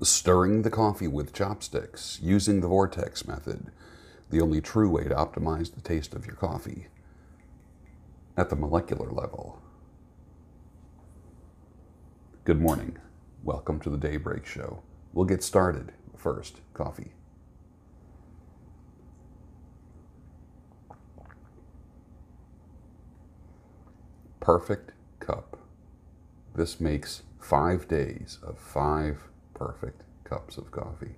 Stirring the coffee with chopsticks, using the vortex method, the only true way to optimize the taste of your coffee at the molecular level. Good morning. Welcome to the Daybreak Show. We'll get started. First, coffee. Perfect cup. This makes 5 days of 5 perfect cups of coffee.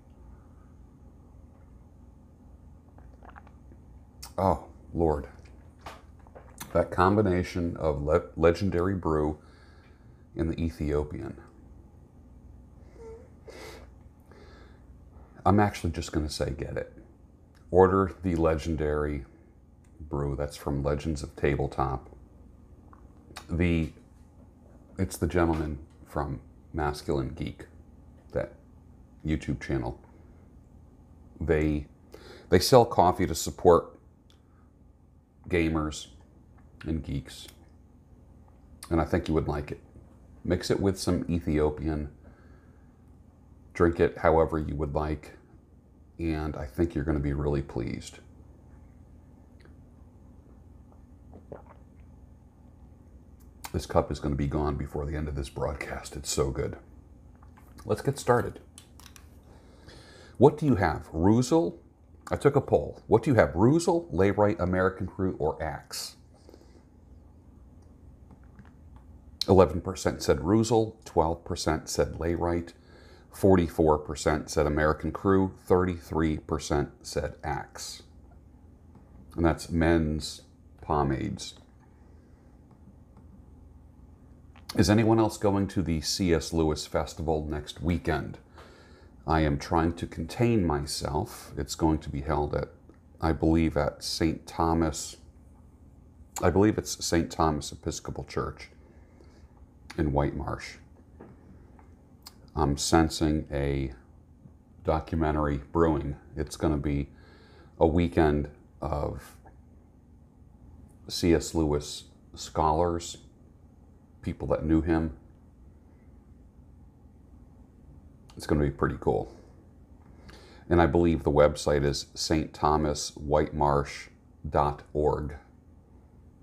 Oh, Lord. That combination of legendary brew and the Ethiopian. I'm actually just going to say get it. Order the legendary brew. That's from Legends of Tabletop. It's the gentleman from Masculine Geek, that YouTube channel. They sell coffee to support gamers and geeks, and I think you would like it. Mix it with some Ethiopian, drink it however you would like, and I think you're going to be really pleased. This cup is going to be gone before the end of this broadcast. It's so good. Let's get started. What do you have? Rusul? I took a poll. What do you have? Rusul, Layrite, American Crew, or Axe? 11% said Rusul, 12% said Layrite, 44% said American Crew, 33% said Axe. And that's men's pomades. Is anyone else going to the C.S. Lewis Festival next weekend? I am trying to contain myself. It's going to be held at, I believe, at St. Thomas. I believe it's St. Thomas Episcopal Church in White Marsh. I'm sensing a documentary brewing. It's going to be a weekend of C.S. Lewis scholars, people that knew him. It's going to be pretty cool. And I believe the website is stthomaswhitemarsh.org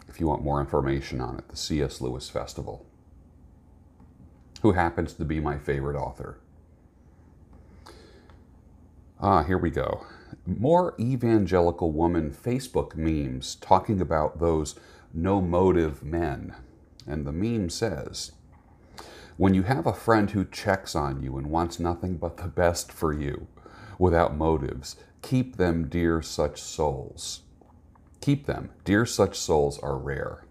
if you want more information on it, the C.S. Lewis Festival, who happens to be my favorite author. Here we go. More evangelical woman Facebook memes talking about those no-motive men. And the meme says, when you have a friend who checks on you and wants nothing but the best for you without motives, keep them, dear such souls. Keep them. Dear such souls are rare.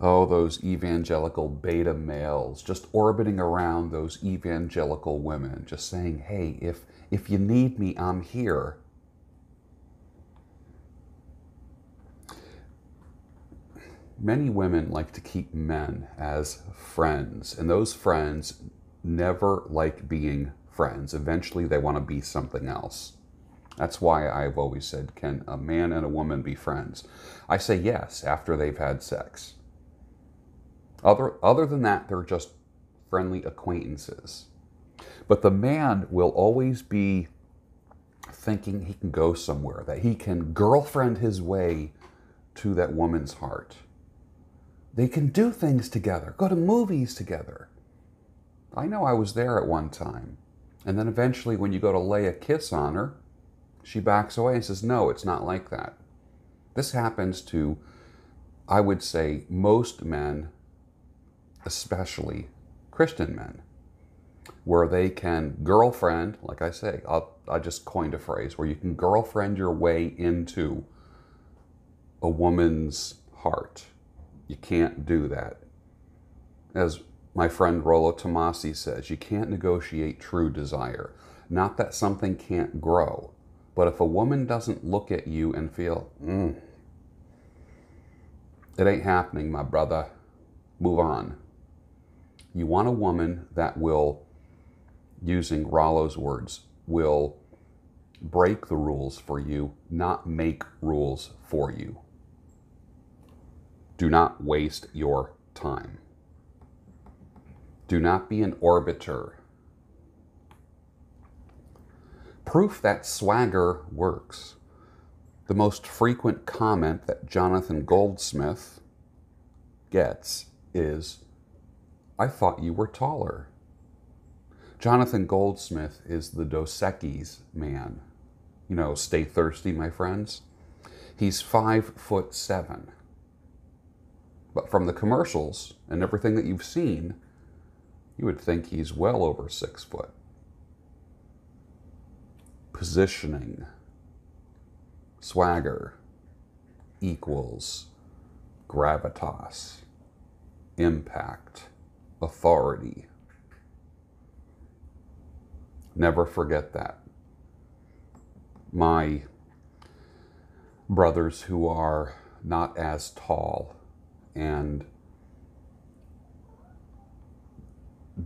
Oh, those evangelical beta males just orbiting around those evangelical women, just saying, hey, if you need me, I'm here. Many women like to keep men as friends, and those friends never like being friends. Eventually, they want to be something else. That's why I've always said, can a man and a woman be friends? I say yes, after they've had sex. Other than that, they're just friendly acquaintances. But the man will always be thinking he can go somewhere, that he can girlfriend his way to that woman's heart. They can do things together, go to movies together. I know I was there at one time. And then eventually when you go to lay a kiss on her, she backs away and says, no, it's not like that. This happens to, I would say, most men, especially Christian men, where they can girlfriend, like I say, I just coined a phrase, where you can girlfriend your way into a woman's heart. You can't do that. As my friend Rollo Tomasi says, you can't negotiate true desire. Not that something can't grow, but if a woman doesn't look at you and feel, it ain't happening, my brother, move on. You want a woman that will, using Rollo's words, will break the rules for you, not make rules for you. Do not waste your time. Do not be an orbiter Proof that swagger works. The most frequent comment that Jonathan Goldsmith gets is, "I thought you were taller." Jonathan Goldsmith is the Dos Equis man. You know, stay thirsty, my friends. He's 5'7". But from the commercials and everything that you've seen, you would think he's well over 6 foot. Positioning, swagger equals gravitas, impact, authority. Never forget that. My brothers who are not as tall and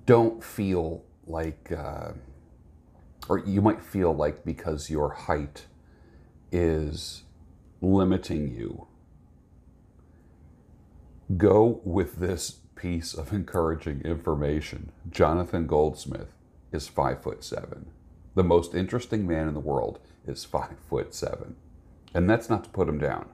don't feel like, or you might feel like because your height is limiting you, go with this piece of encouraging information. Jonathan Goldsmith is 5'7". The most interesting man in the world is 5'7". And that's not to put him down.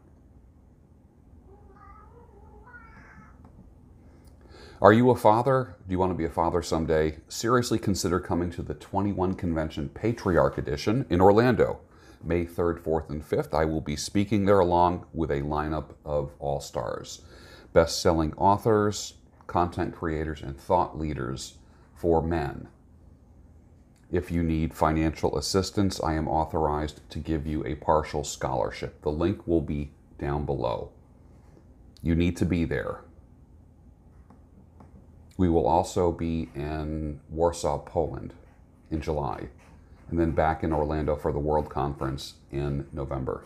Are you a father? Do you want to be a father someday? Seriously consider coming to the 21 Convention Patriarch Edition in Orlando. May 3rd, 4th, and 5th. I will be speaking there along with a lineup of all-stars. Best-selling authors, content creators, and thought leaders for men. If you need financial assistance, I am authorized to give you a partial scholarship. The link will be down below. You need to be there. We will also be in Warsaw, Poland in July, and then back in Orlando for the World Conference in November.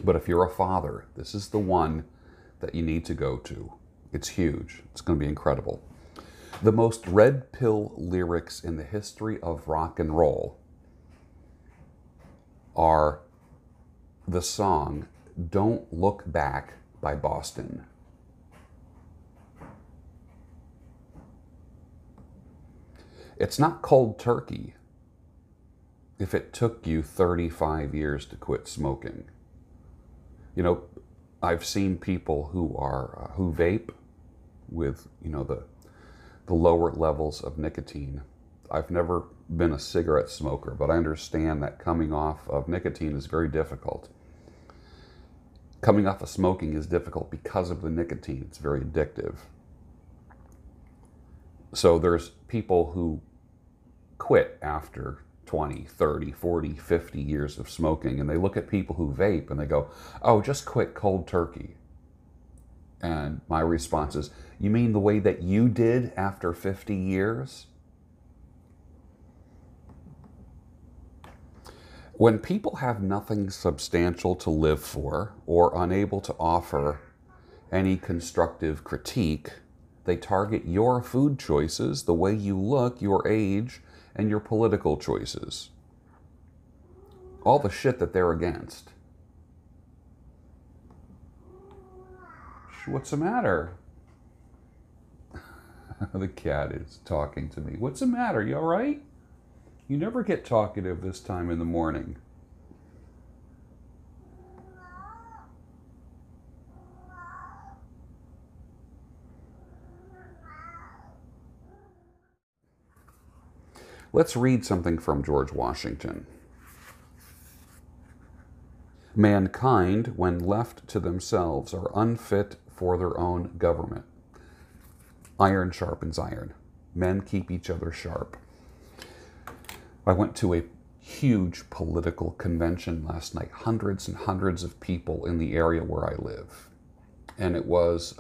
But if you're a father, this is the one that you need to go to. It's huge. It's going to be incredible. The most red pill lyrics in the history of rock and roll are the song "Don't Look Back" by Boston. It's not cold turkey if it took you 35 years to quit smoking. You know, I've seen people who are who vape with, you know, the lower levels of nicotine. I've never been a cigarette smoker, but I understand that coming off of nicotine is very difficult. Coming off of smoking is difficult because of the nicotine. It's very addictive. So there's people who quit after 20, 30, 40, 50 years of smoking, and they look at people who vape and they go, "Oh, just quit cold turkey." And my response is, you mean the way that you did after 50 years? When people have nothing substantial to live for or unable to offer any constructive critique, they target your food choices, the way you look, your age, and your political choices. All the shit that they're against. What's the matter? The cat is talking to me. What's the matter? You all right? You never get talkative this time in the morning. Let's read something from George Washington. Mankind, when left to themselves, are unfit for their own government. Iron sharpens iron. Men keep each other sharp. I went to a huge political convention last night, hundreds and hundreds of people in the area where I live. And it was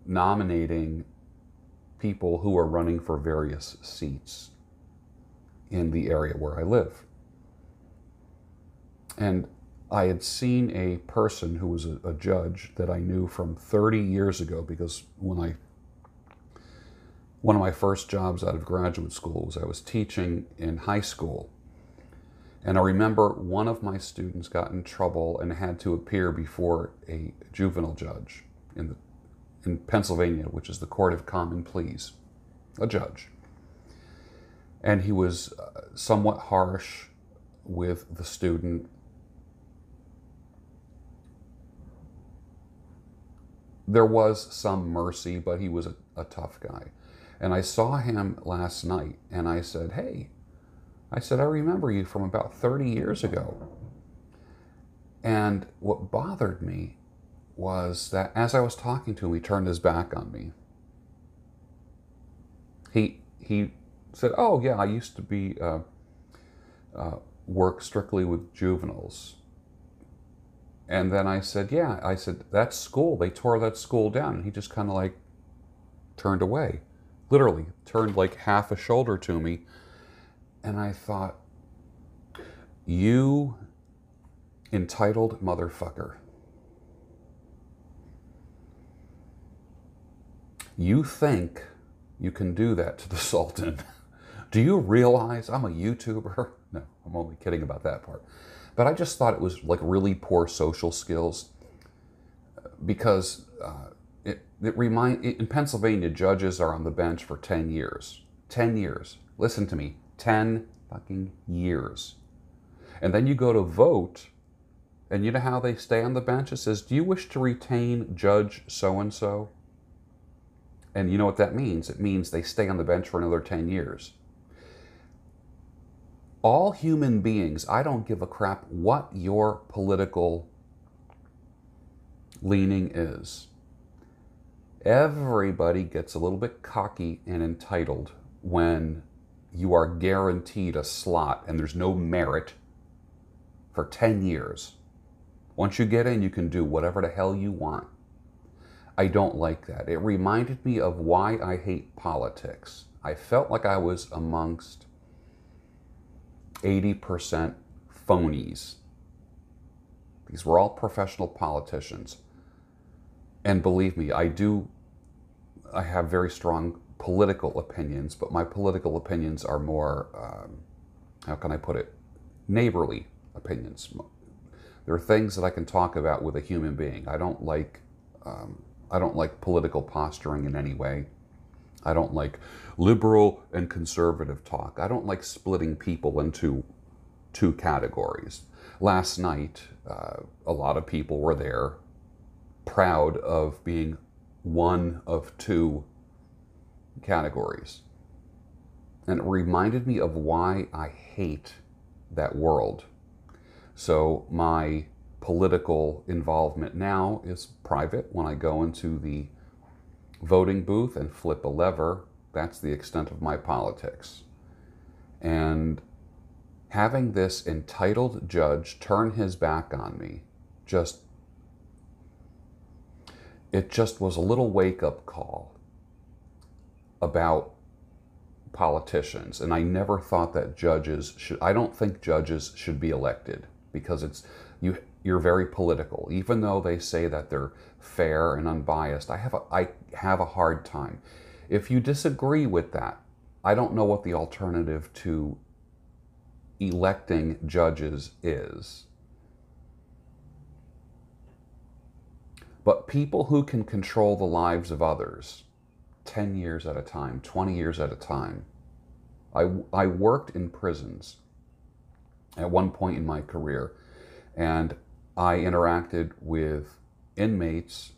nominating people who are running for various seats in the area where I live. And I had seen a person who was a judge that I knew from 30 years ago, because one of my first jobs out of graduate school was I was teaching in high school. And I remember one of my students got in trouble and had to appear before a juvenile judge in Pennsylvania, which is the Court of Common Pleas, a judge. And he was somewhat harsh, with the student. There was some mercy, but he was a tough guy. And I saw him last night, and I said, hey, I said, I remember you from about 30 years ago. And what bothered me was that as I was talking to him, he turned his back on me. He said, oh, yeah, I used to be work strictly with juveniles. And then I said, yeah, I said, that's school. They tore that school down. And he just kind of like turned away, literally turned like half a shoulder to me. And I thought, you entitled motherfucker. You think you can do that to the Sultan. Do you realize I'm a YouTuber? No, I'm only kidding about that part. But I just thought it was like really poor social skills because in Pennsylvania, judges are on the bench for 10 years. 10 years. Listen to me. 10 fucking years. And then you go to vote, and you know how they stay on the bench? It says, do you wish to retain Judge so-and-so? And you know what that means? It means they stay on the bench for another 10 years. All human beings, I don't give a crap what your political leaning is. Everybody gets a little bit cocky and entitled when you are guaranteed a slot and there's no merit for 10 years. Once you get in, you can do whatever the hell you want. I don't like that. It reminded me of why I hate politics. I felt like I was amongst 80% phonies. These were all professional politicians. And believe me, I have very strong political opinions, but my political opinions are more, how can I put it, neighborly opinions. There are things that I can talk about with a human being. I don't like political posturing in any way. I don't like liberal and conservative talk. I don't like splitting people into two categories. Last night, a lot of people were there, proud of being one of two categories. And it reminded me of why I hate that world. So my political involvement now is private. When I go into the voting booth and flip a lever, that's the extent of my politics. And having this entitled judge turn his back on me, it just was a little wake-up call about politicians. And I never thought that I don't think judges should be elected because you're very political. Even though they say that they're fair and unbiased, I have a hard time. If you disagree with that, I don't know what the alternative to electing judges is. But people who can control the lives of others 10 years at a time, 20 years at a time. I worked in prisons at one point in my career, and I interacted with inmates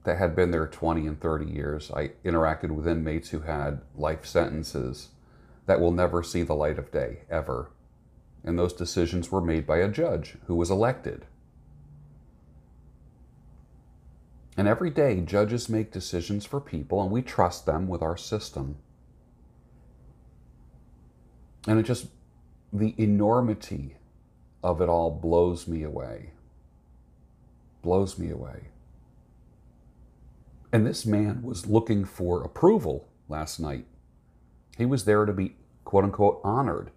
that had been there 20 and 30 years. I interacted with inmates who had life sentences that will never see the light of day, ever. And those decisions were made by a judge who was elected. And every day, judges make decisions for people, and we trust them with our system. And the enormity of it all blows me away. Blows me away. And this man was looking for approval last night. He was there to be, quote unquote, honored.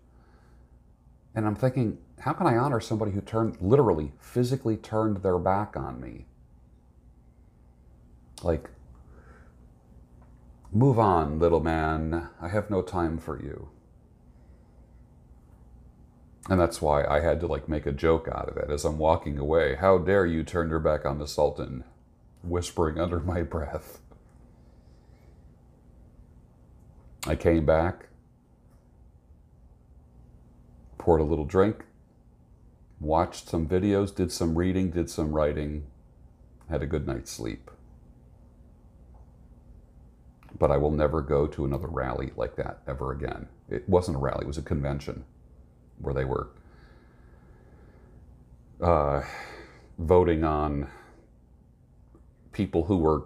And I'm thinking, how can I honor somebody who literally, physically turned their back on me? Like, move on, little man. I have no time for you. And that's why I had to make a joke out of it as I'm walking away. How dare you turn your back on the Sultan? Whispering under my breath. I came back, poured a little drink, watched some videos, did some reading, did some writing, had a good night's sleep. But I will never go to another rally like that ever again. It wasn't a rally, it was a convention where they were voting on people who were,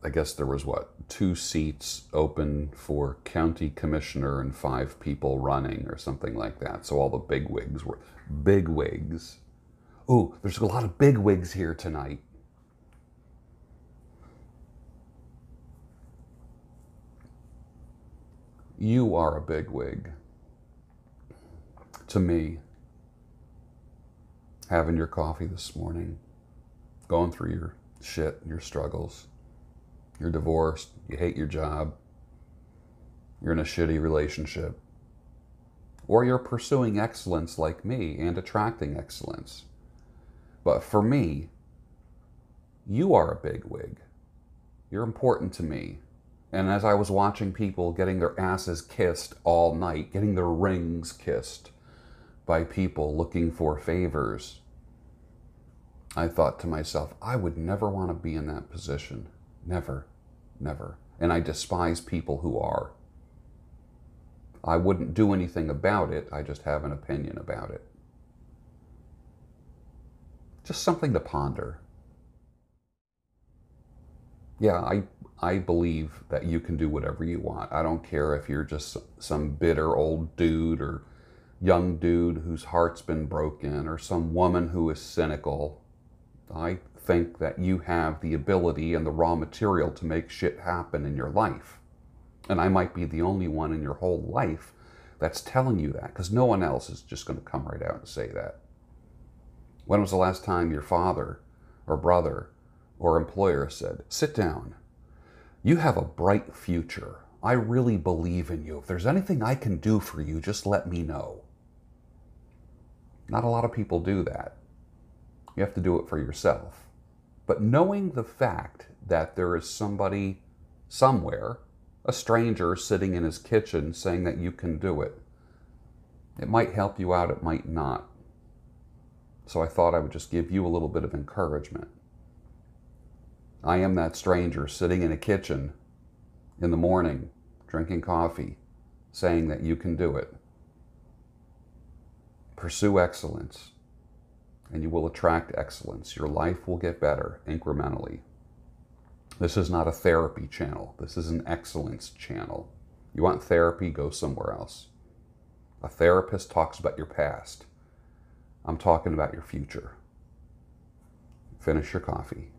I guess there was what, 2 seats open for county commissioner and 5 people running or something like that. So all the big wigs were big wigs. Ooh, there's a lot of big wigs here tonight. You are a big wig. To me, having your coffee this morning, going through your shit, your struggles, you're divorced, you hate your job, you're in a shitty relationship, or you're pursuing excellence like me and attracting excellence. But for me, you are a big wig. You're important to me. And as I was watching people getting their asses kissed all night, getting their rings kissed by people looking for favors, I thought to myself, I would never want to be in that position. Never, never. And I despise people who are. I wouldn't do anything about it. I just have an opinion about it. Just something to ponder. Yeah, I believe that you can do whatever you want. I don't care if you're just some bitter old dude or young dude whose heart's been broken or some woman who is cynical. I think that you have the ability and the raw material to make shit happen in your life. And I might be the only one in your whole life that's telling you that, because no one else is just going to come right out and say that. When was the last time your father or brother or employer said, sit down, you have a bright future. I really believe in you. If there's anything I can do for you, just let me know. Not a lot of people do that. You have to do it for yourself. But knowing the fact that there is somebody somewhere, a stranger sitting in his kitchen saying that you can do it, it might help you out, it might not. So I thought I would just give you a little bit of encouragement. I am that stranger sitting in a kitchen in the morning, drinking coffee, saying that you can do it. Pursue excellence, and you will attract excellence. Your life will get better incrementally. This is not a therapy channel. This is an excellence channel. You want therapy, go somewhere else. A therapist talks about your past. I'm talking about your future. Finish your coffee.